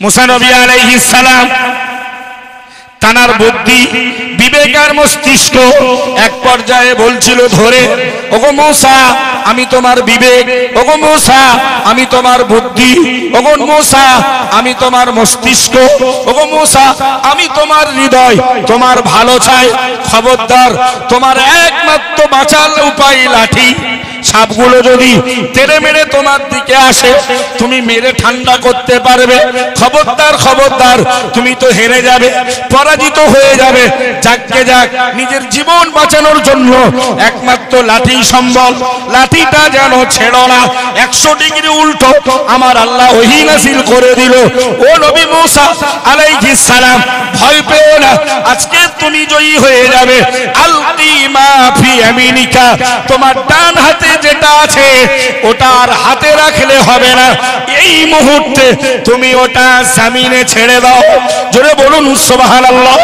মুসা নবী আলাইহিস সালাম তানার বুদ্ধি বিবেক আর মস্তিষ্ক এক পর্যায়ে বলছিল ধরে, ওগো মুসা আমি তোমার বিবেক, ওগো মুসা আমি তোমার বুদ্ধি, ওগো মুসা আমি তোমার মস্তিষ্ক, ওগো মুসা আমি তোমার হৃদয়, তোমার ভালো চাই। খবরদার, তোমার একমাত্র বাঁচার উপায় লাঠি। সাপগুলো যদি তেড়ে মেরে তোমার দিকে আসে, তুমি মেরে ঠান্ডা করতে পারবে। খবরদার খবরদার, তুমি তো হেরে যাবে, পরাজিত হয়ে যাবে। যাকে যাক, নিজের জীবন বাঁচানোর জন্য একমাত্র লাঠি সম্বল। লাঠিটা যেন ছেড়ো না। 100 ডিগ্রি উল্টো আমার আল্লাহ ওহী নাযিল করে দিল, ও নবী মুসা আলাইহিস সালাম, ভয় পেও না, আজকে তুমি জয়ী হয়ে যাবে। আলকি মা ফি ইয়ামিনিকা, তোমার ডান হাতে যেটা আছে ওটা আর হাতে রাখলে হবে না, এই মুহূর্তে তুমি ওটা জমিনে ছেড়ে দাও। জোরে বলুন সুবহানাল্লাহ।